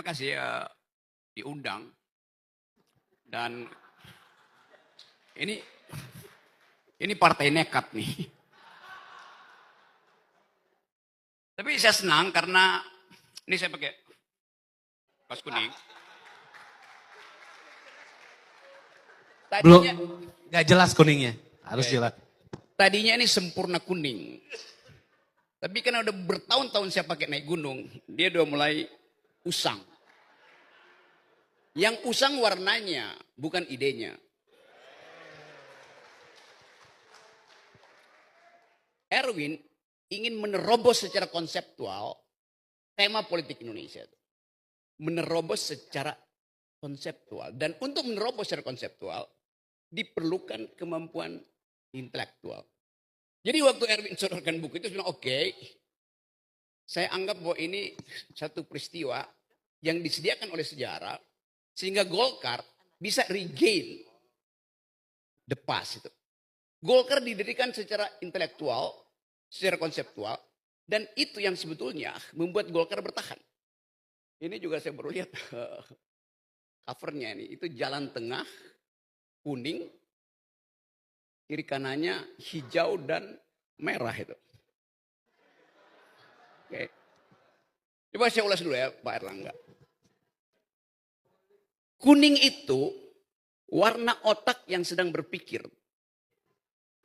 kasih diundang. Dan ini partai nekat nih. Tapi saya senang karena ini saya pakai kaos kuning. Belum, Tadinya, nggak jelas kuningnya. Harus Oke. jelas. tadinya ini sempurna kuning. Tapi karena udah bertahun-tahun saya pakai naik gunung, dia udah mulai usang. Yang usang warnanya, bukan idenya. Erwin ingin menerobos secara konseptual tema politik Indonesia. Menerobos secara konseptual. Dan untuk menerobos secara konseptual, diperlukan kemampuan intelektual. Jadi waktu Erwin sodorkan buku itu, bilang oke, saya anggap bahwa ini satu peristiwa yang disediakan oleh sejarah, sehingga Golkar bisa regain the past itu. Golkar didirikan secara intelektual, secara konseptual, dan itu yang sebetulnya membuat Golkar bertahan. Ini juga saya baru lihat covernya ini, itu jalan tengah, kuning, kiri kanannya hijau dan merah itu. Oke. Coba saya ulas dulu ya Pak Erlangga. Kuning itu warna otak yang sedang berpikir.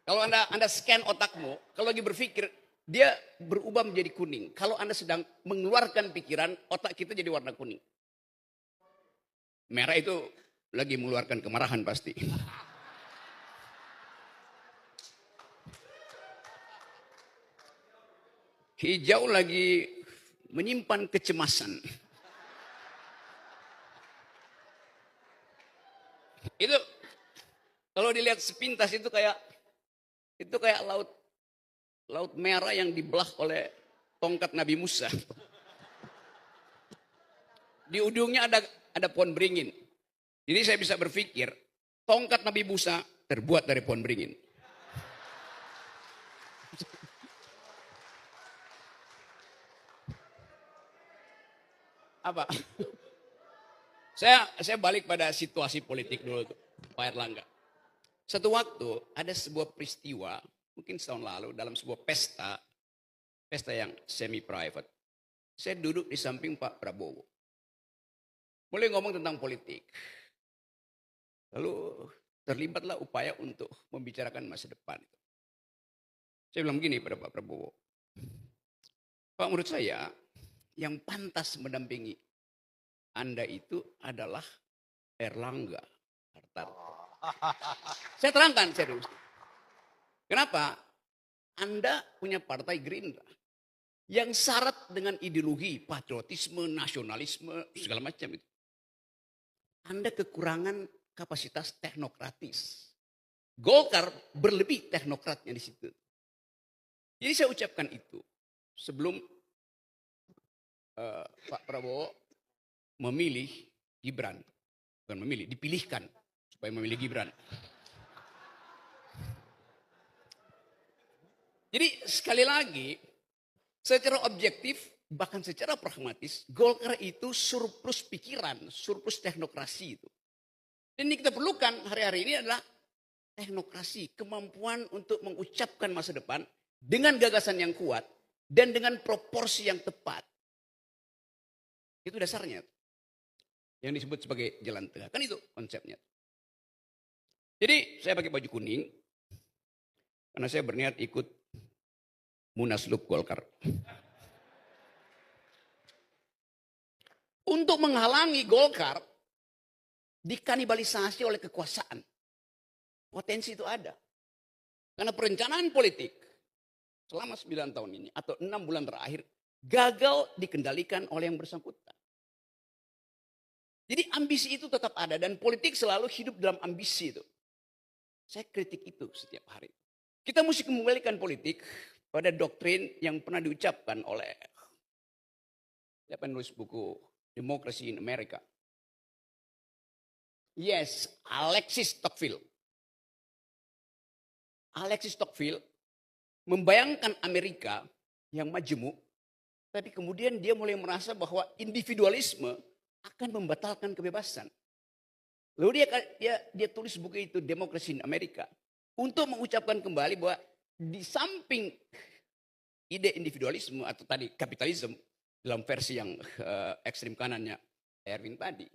Kalau Anda scan otakmu, kalau lagi berpikir, dia berubah menjadi kuning. Kalau Anda sedang mengeluarkan pikiran, otak kita jadi warna kuning. Merah itu lagi mengeluarkan kemarahan pasti. Hijau lagi menyimpan kecemasan. Itu kalau dilihat sepintas itu kayak laut merah yang dibelah oleh tongkat Nabi Musa. Di ujungnya ada pohon beringin. Jadi saya bisa berpikir, tongkat Nabi Musa terbuat dari pohon beringin. Apa? Saya balik pada situasi politik dulu tuh, Pak Erlangga. Satu waktu ada sebuah peristiwa, mungkin setahun lalu dalam sebuah pesta yang semi private. Saya duduk di samping Pak Prabowo. Mulai ngomong tentang politik. Lalu terlibatlah upaya untuk membicarakan masa depan. Saya bilang begini pada Pak Prabowo. Pak, menurut saya yang pantas mendampingi Anda itu adalah Erlangga Hartarto. Saya terangkan serius. Kenapa? Anda punya partai Gerindra yang syarat dengan ideologi patriotisme, nasionalisme, segala macam itu. Anda kekurangan kapasitas teknokratis. Golkar berlebih teknokratnya di situ. Jadi saya ucapkan itu sebelum Pak Prabowo memilih Gibran. Bukan memilih, dipilihkan supaya memilih Gibran. Jadi sekali lagi, secara objektif, bahkan secara pragmatis, Golkar itu surplus pikiran, surplus teknokrasi itu. Dan yang kita perlukan hari-hari ini adalah teknokrasi, kemampuan untuk mengucapkan masa depan dengan gagasan yang kuat dan dengan proporsi yang tepat. Itu dasarnya. Yang disebut sebagai jalan tengah. Kan itu konsepnya. Jadi saya pakai baju kuning karena saya berniat ikut Munaslup Golkar. Untuk menghalangi Golkar dikanibalisasi oleh kekuasaan. Potensi itu ada. Karena perencanaan politik selama 9 tahun ini atau 6 bulan terakhir gagal dikendalikan oleh yang bersangkutan. Jadi ambisi itu tetap ada dan politik selalu hidup dalam ambisi itu. Saya kritik itu setiap hari. Kita mesti kembalikan politik pada doktrin yang pernah diucapkan oleh siapa yang nulis buku Democracy in America. Yes, Alexis Tocqueville. Alexis Tocqueville membayangkan Amerika yang majemuk, tapi kemudian dia mulai merasa bahwa individualisme akan membatalkan kebebasan. Lalu dia tulis buku itu, Democracy in America, untuk mengucapkan kembali bahwa di samping ide individualisme atau tadi kapitalisme dalam versi yang ekstrim kanannya Erwin tadi,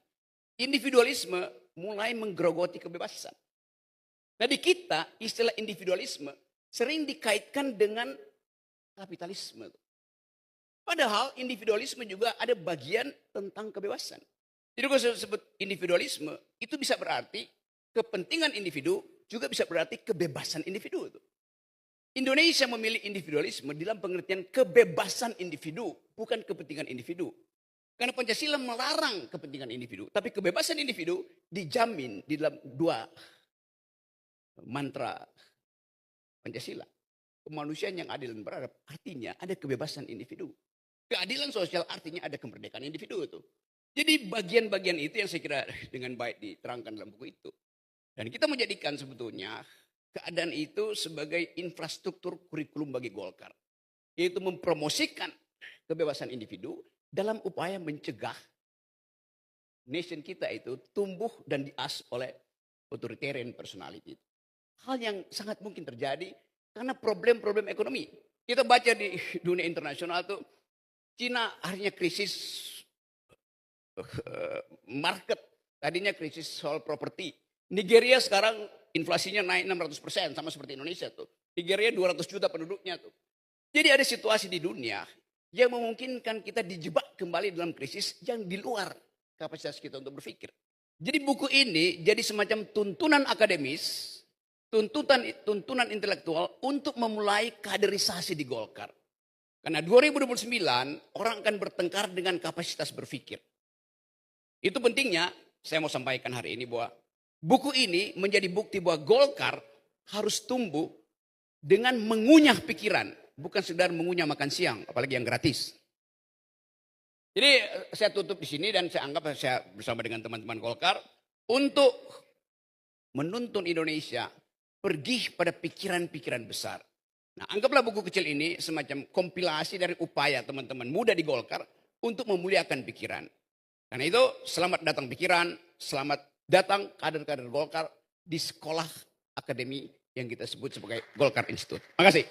individualisme mulai menggerogoti kebebasan. Nah di kita istilah individualisme sering dikaitkan dengan kapitalisme. Padahal individualisme juga ada bagian tentang kebebasan. Jadi kalau saya sebut individualisme, itu bisa berarti kepentingan individu, juga bisa berarti kebebasan individu. Indonesia memilih individualisme dalam pengertian kebebasan individu, bukan kepentingan individu. Karena Pancasila melarang kepentingan individu, tapi kebebasan individu dijamin di dalam dua mantra Pancasila. Kemanusiaan yang adil dan beradab artinya ada kebebasan individu. Keadilan sosial artinya ada kemerdekaan individu itu. Jadi bagian-bagian itu yang saya kira dengan baik diterangkan dalam buku itu. Dan kita menjadikan sebetulnya keadaan itu sebagai infrastruktur kurikulum bagi Golkar. Yaitu mempromosikan kebebasan individu dalam upaya mencegah nation kita itu tumbuh dan dias oleh authoritarian personality. Hal yang sangat mungkin terjadi karena problem-problem ekonomi. Kita baca di dunia internasional tuh, Cina akhirnya krisis market, tadinya krisis soal properti. Nigeria sekarang inflasinya naik 600%, sama seperti Indonesia tuh. Nigeria 200 juta penduduknya tuh. Jadi ada situasi di dunia yang memungkinkan kita dijebak kembali dalam krisis yang di luar kapasitas kita untuk berpikir. Jadi buku ini jadi semacam tuntunan akademis, tuntunan intelektual untuk memulai kaderisasi di Golkar. Karena 2029 orang akan bertengkar dengan kapasitas berpikir. Itu pentingnya saya mau sampaikan hari ini bahwa buku ini menjadi bukti bahwa Golkar harus tumbuh dengan mengunyah pikiran. Bukan sekedar mengunyah makan siang, apalagi yang gratis. Jadi saya tutup di sini dan saya anggap saya bersama dengan teman-teman Golkar untuk menuntun Indonesia pergi pada pikiran-pikiran besar. Nah, anggaplah buku kecil ini semacam kompilasi dari upaya teman-teman muda di Golkar untuk memuliakan pikiran. Karena itu selamat datang pikiran, selamat datang kader-kader Golkar di sekolah akademi yang kita sebut sebagai Golkar Institute. Terima kasih.